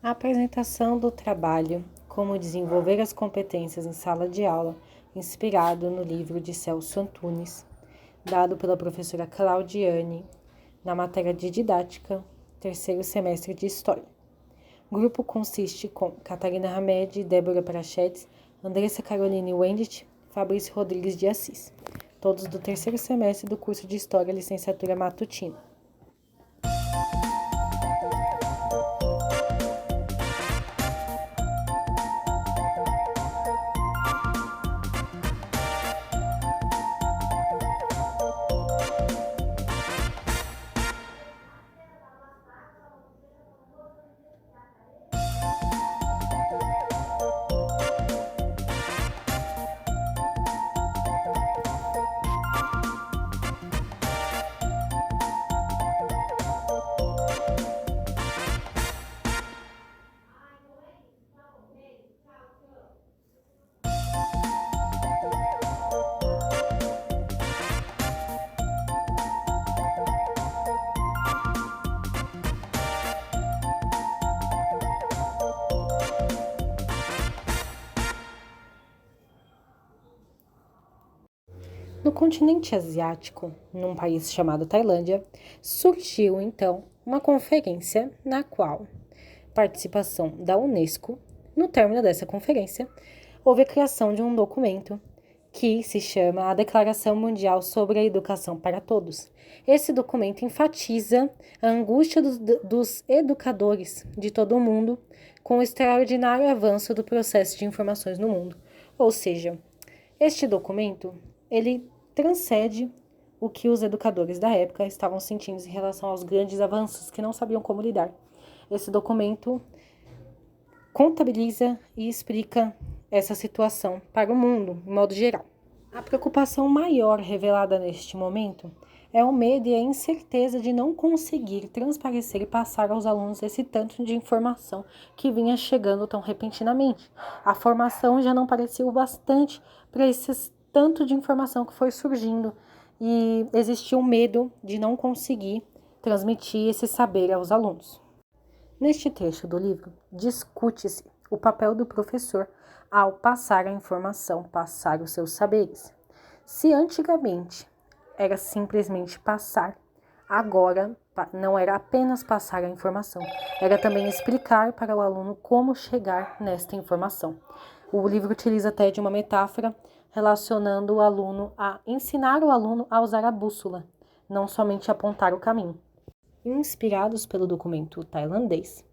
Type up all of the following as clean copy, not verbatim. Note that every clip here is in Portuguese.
A apresentação do trabalho Como desenvolver as competências em sala de aula, inspirado no livro de Celso Antunes, dado pela professora Claudiane, na matéria de didática, terceiro semestre de História. O grupo consiste com Catarina Hamed, Débora Prachedes, Andressa Caroline Wendt, Fabrício Rodrigues de Assis, todos do terceiro semestre do curso de História, licenciatura matutina. No continente asiático, num país chamado Tailândia, surgiu então uma conferência na qual participação da Unesco. No término dessa conferência, houve a criação de um documento que se chama a Declaração Mundial sobre a Educação para Todos. Esse documento enfatiza a angústia dos educadores de todo o mundo com o extraordinário avanço do processo de informações no mundo. Ou seja, este documento, ele transcende o que os educadores da época estavam sentindo em relação aos grandes avanços que não sabiam como lidar. Esse documento contabiliza e explica essa situação para o mundo, de modo geral. A preocupação maior revelada neste momento é o medo e a incerteza de não conseguir transparecer e passar aos alunos esse tanto de informação que vinha chegando tão repentinamente. A formação já não parecia o bastante para esse tanto de informação que foi surgindo e existia um medo de não conseguir transmitir esse saber aos alunos. Neste trecho do livro, discute-se o papel do professor ao passar a informação, passar os seus saberes. Se antigamente era simplesmente passar, agora não era apenas passar a informação, era também explicar para o aluno como chegar nesta informação. O livro utiliza até de uma metáfora relacionando o aluno a ensinar o aluno a usar a bússola, não somente apontar o caminho. Inspirados pelo documento tailandês,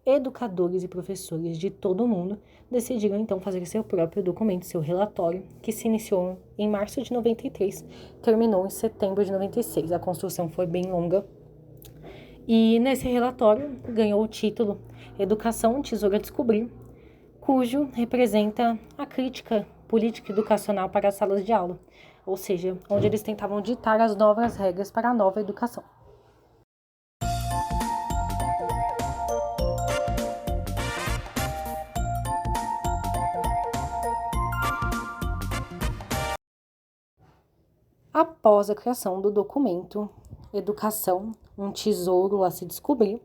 educadores e professores de todo o mundo decidiram então fazer seu próprio documento, seu relatório, que se iniciou em março de 93, terminou em setembro de 96. A construção foi bem longa. E nesse relatório ganhou o título Educação, um Tesouro a Descobrir, cujo representa a crítica política educacional para as salas de aula, ou seja, onde eles tentavam ditar as novas regras para a nova educação. Após a criação do documento Educação, um Tesouro a se Descobrir,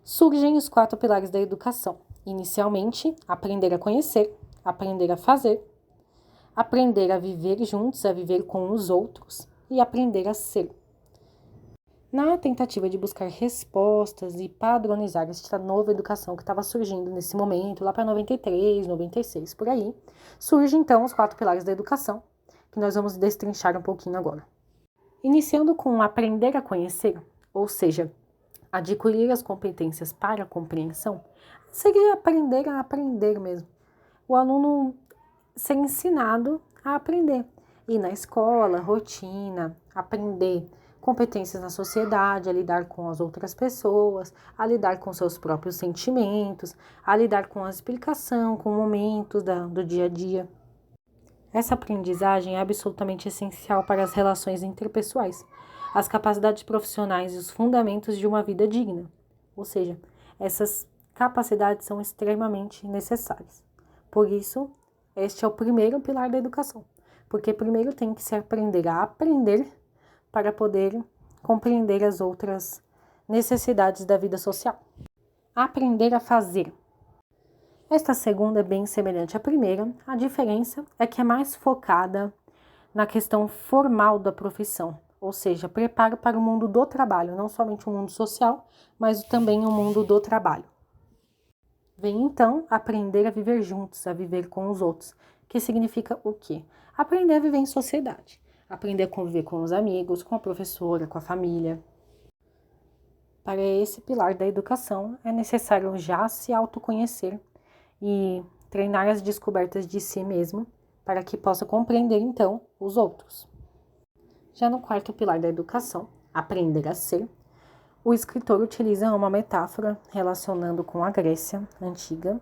surgem os 4 pilares da educação. Inicialmente, aprender a conhecer, aprender a fazer, aprender a viver juntos, a viver com os outros e aprender a ser. Na tentativa de buscar respostas e padronizar esta nova educação que estava surgindo nesse momento, lá para 93, 96, por aí, surgem então os 4 pilares da educação, que nós vamos destrinchar um pouquinho agora. Iniciando com aprender a conhecer, ou seja, adquirir as competências para a compreensão, seria aprender a aprender mesmo. O aluno ser ensinado a aprender. Ir na escola, rotina, aprender competências na sociedade, a lidar com as outras pessoas, a lidar com seus próprios sentimentos, a lidar com a explicação, com momentos do dia a dia. Essa aprendizagem é absolutamente essencial para as relações interpessoais, as capacidades profissionais e os fundamentos de uma vida digna. Ou seja, essas capacidades são extremamente necessárias. Por isso, este é o primeiro pilar da educação, porque primeiro tem que se aprender a aprender para poder compreender as outras necessidades da vida social. aprender a fazer. Esta segunda é bem semelhante à primeira, a diferença é que é mais focada na questão formal da profissão, ou seja, preparo para o mundo do trabalho, não somente o mundo social, mas também o mundo do trabalho. Vem então aprender a viver juntos, a viver com os outros, que significa o quê? Aprender a viver em sociedade, aprender a conviver com os amigos, com a professora, com a família. Para esse pilar da educação, é necessário já se autoconhecer e treinar as descobertas de si mesmo, para que possa compreender, então, os outros. Já no quarto pilar da educação, aprender a ser, o escritor utiliza uma metáfora relacionando com a Grécia Antiga,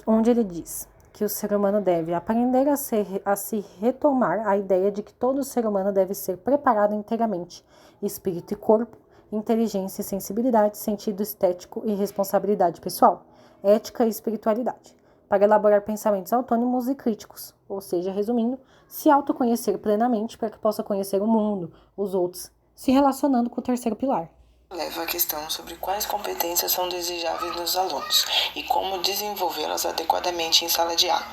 onde ele diz que o ser humano deve aprender a se retomar a ideia de que todo ser humano deve ser preparado inteiramente, espírito e corpo, inteligência e sensibilidade, sentido estético e responsabilidade pessoal, ética e espiritualidade, para elaborar pensamentos autônomos e críticos, ou seja, resumindo, se autoconhecer plenamente para que possa conhecer o mundo, os outros, se relacionando com o terceiro pilar. Leva a questão sobre quais competências são desejáveis nos alunos e como desenvolvê-las adequadamente em sala de aula.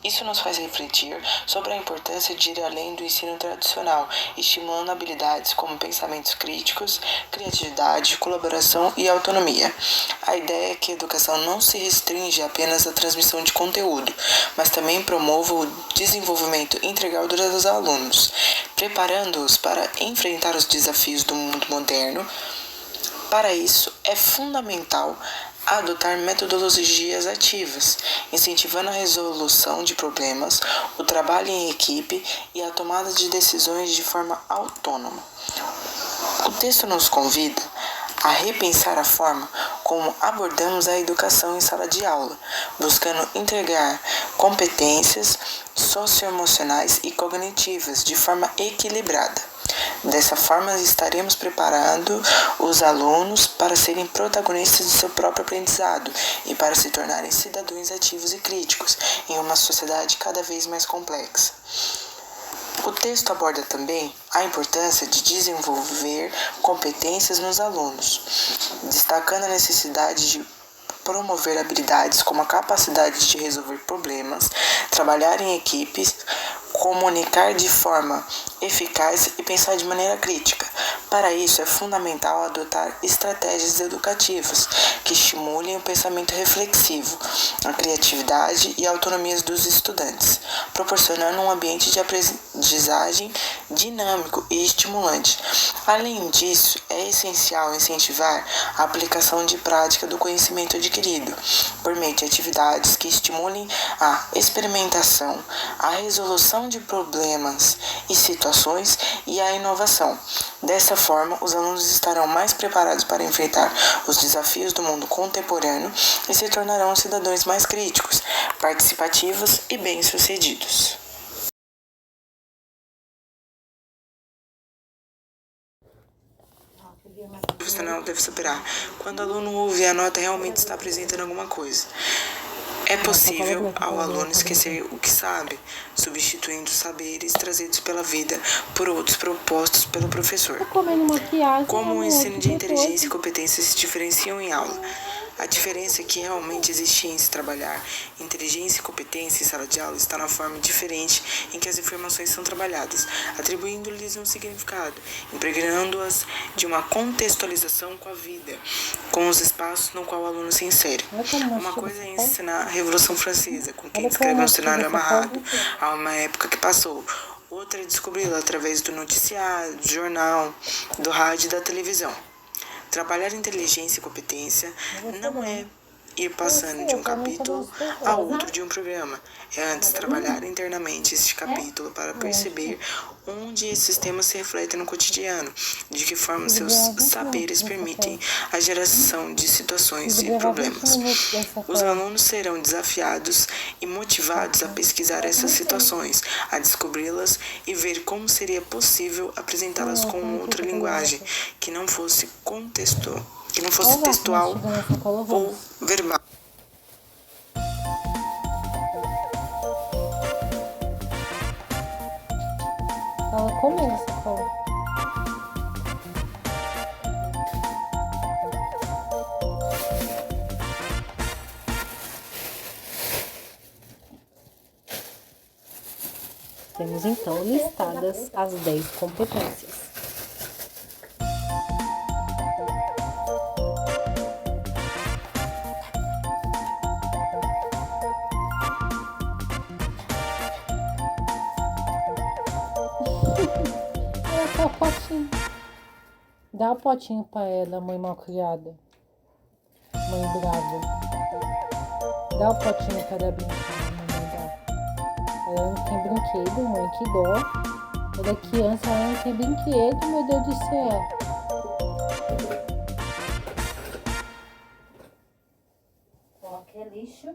Isso nos faz refletir sobre a importância de ir além do ensino tradicional, estimulando habilidades como pensamentos críticos, criatividade, colaboração e autonomia. A ideia é que a educação não se restringe apenas à transmissão de conteúdo, mas também promova o desenvolvimento integral dos alunos, preparando-os para enfrentar os desafios do mundo moderno. Para isso, é fundamental adotar metodologias ativas, incentivando a resolução de problemas, o trabalho em equipe e a tomada de decisões de forma autônoma. O texto nos convida a repensar a forma como abordamos a educação em sala de aula, buscando integrar competências socioemocionais e cognitivas de forma equilibrada. Dessa forma, estaremos preparando os alunos para serem protagonistas de seu próprio aprendizado e para se tornarem cidadãos ativos e críticos em uma sociedade cada vez mais complexa. O texto aborda também a importância de desenvolver competências nos alunos, destacando a necessidade de promover habilidades como a capacidade de resolver problemas, trabalhar em equipes, comunicar de forma eficaz e pensar de maneira crítica. Para isso, é fundamental adotar estratégias educativas que estimulem o pensamento reflexivo, a criatividade e a autonomia dos estudantes, proporcionando um ambiente de aprendizagem dinâmico e estimulante. Além disso, é essencial incentivar a aplicação de prática do conhecimento adquirido, por meio de atividades que estimulem a experimentação, a resolução de problemas e situações e a inovação. Dessa forma, os alunos estarão mais preparados para enfrentar os desafios do mundo contemporâneo e se tornarão cidadãos mais críticos, participativos e bem-sucedidos. O profissional deve superar quando o aluno ouve e a nota realmente está apresentando alguma coisa. É possível ao aluno esquecer o que sabe, substituindo saberes trazidos pela vida por outros propostos pelo professor. Como o ensino de inteligência e competência se diferenciam em aula? A diferença é que realmente existe em se trabalhar inteligência e competência em sala de aula está na forma diferente em que as informações são trabalhadas, atribuindo-lhes um significado, impregnando-as de uma contextualização com a vida, com os espaços no qual o aluno se insere. Uma coisa é ensinar a Revolução Francesa, com quem descreve um cenário amarrado a uma época que passou. Outra é descobri-la através do noticiário, do jornal, do rádio e da televisão. Trabalhar inteligência e competência não é ir passando de um capítulo a outro de um programa. É antes trabalhar internamente este capítulo para perceber onde esses temas se refletem no cotidiano, de que forma seus saberes permitem a geração de situações e problemas. Os alunos serão desafiados e motivados a pesquisar essas situações, a descobri-las e ver como seria possível apresentá-las com outra linguagem que não fosse textual ou verbal. Ela começa, fala. Temos então listadas as 10 competências. Olha só o potinho. Dá o potinho pra ela, mãe malcriada. Mãe brava. Dá o potinho pra ela brincar, mamãe dá. Ela não tem brinquedo, mãe, que dó. Ela é criança, ela não tem brinquedo, meu Deus do céu. Qualquer lixo.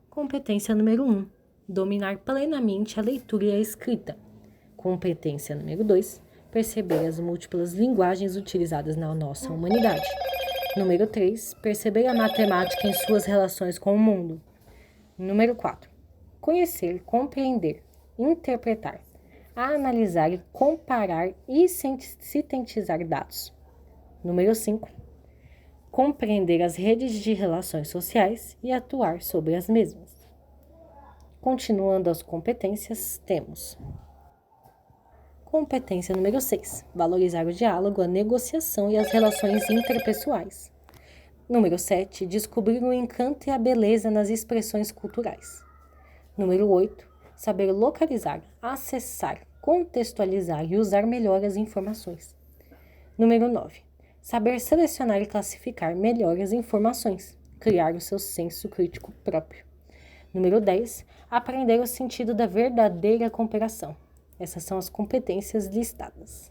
Competência número 1. Dominar plenamente a leitura e a escrita. Competência número 2. Perceber as múltiplas linguagens utilizadas na nossa humanidade. Número 3. Perceber a matemática em suas relações com o mundo. Número 4. Conhecer, compreender, interpretar, analisar, comparar e sintetizar dados. Número 5. Compreender as redes de relações sociais e atuar sobre as mesmas. Continuando as competências, temos competência número 6, valorizar o diálogo, a negociação e as relações interpessoais. Número 7, descobrir o encanto e a beleza nas expressões culturais. Número 8, saber localizar, acessar, contextualizar e usar melhor as informações. Número 9, saber selecionar e classificar melhor as informações, criar o seu senso crítico próprio. Número 10, aprender o sentido da verdadeira cooperação. Essas são as competências listadas.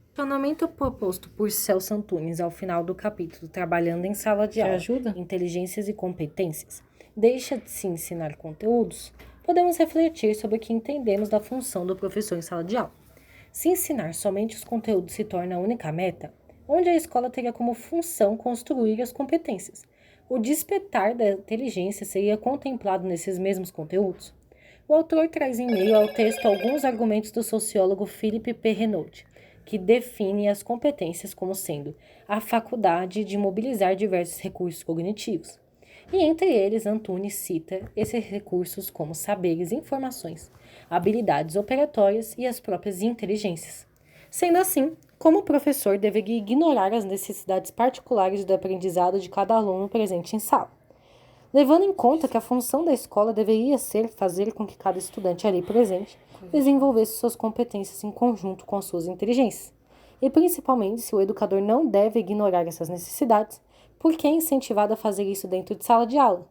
O questionamento proposto por Celso Antunes ao final do capítulo Trabalhando em Sala de Aula, Inteligências e Competências, deixa de se ensinar conteúdos? Podemos refletir sobre o que entendemos da função do professor em sala de aula. Se ensinar somente os conteúdos se torna a única meta, onde a escola teria como função construir as competências. O despertar da inteligência seria contemplado nesses mesmos conteúdos? O autor traz em meio ao texto alguns argumentos do sociólogo Philippe Perrenaud, que define as competências como sendo a faculdade de mobilizar diversos recursos cognitivos. E entre eles, Antunes cita esses recursos como saberes, informações, habilidades operatórias e as próprias inteligências. Sendo assim, como professor deveria ignorar as necessidades particulares do aprendizado de cada aluno presente em sala, levando em conta que a função da escola deveria ser fazer com que cada estudante ali presente desenvolvesse suas competências em conjunto com as suas inteligências. E principalmente, se o educador não deve ignorar essas necessidades, por que é incentivado a fazer isso dentro de sala de aula?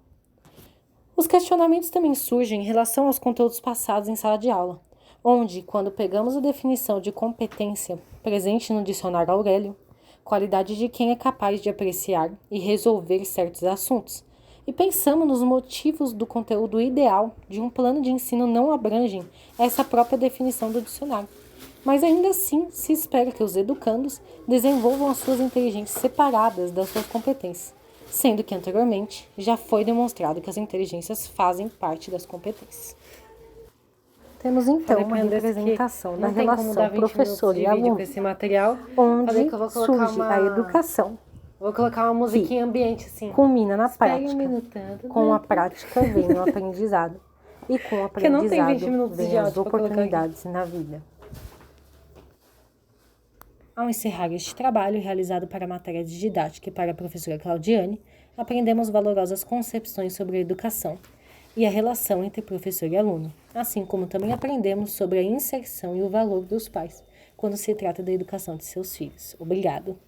Os questionamentos também surgem em relação aos conteúdos passados em sala de aula, onde, quando pegamos a definição de competência presente no dicionário Aurélio, qualidade de quem é capaz de apreciar e resolver certos assuntos, e pensamos nos motivos do conteúdo ideal de um plano de ensino não abrangem essa própria definição do dicionário. Mas ainda assim se espera que os educandos desenvolvam as suas inteligências separadas das suas competências, sendo que anteriormente já foi demonstrado que as inteligências fazem parte das competências. Temos então uma representação da relação professor e aluno, esse material, onde surge a educação. Vou colocar uma musiquinha ambiente assim. Culmina na prática. Com a prática vem o aprendizado. E com o aprendizado vem as oportunidades na vida. Ao encerrar este trabalho, realizado para a matéria de didática e para a professora Claudiane, aprendemos valorosas concepções sobre a educação e a relação entre professor e aluno, assim como também aprendemos sobre a inserção e o valor dos pais quando se trata da educação de seus filhos. Obrigado.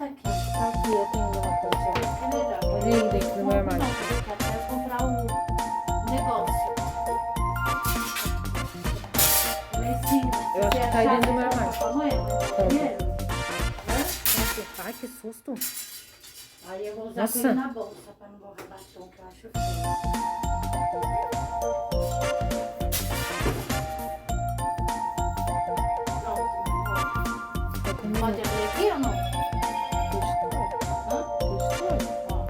tá aqui. Tá aqui, eu tenho uma coisa. Que legal. Olha aí dentro do meu armário. Não, até eu comprar um negócio. Eu acho que tá aí dentro do meu armário. Tá. Dinheiro? Ai, que susto. Aí eu vou usar Nossa. com ele na bolsa pra não borrar batom, que eu acho feio. Pronto. Tá comigo. Pode abrir aqui ou não? Hã? Ó.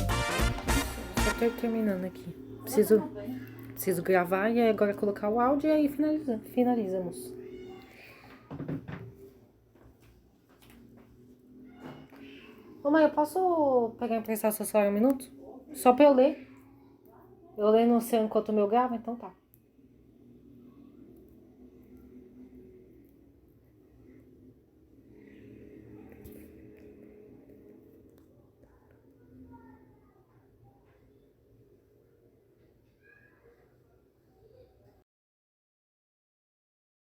Só tô terminando aqui. Tá Preciso, tudo bem. preciso gravar e aí agora colocar o áudio e aí finalizamos. Ô mãe, eu posso pegar e emprestar seu celular um minuto? Só pra eu ler. Eu leio no seu enquanto o meu grava, então tá.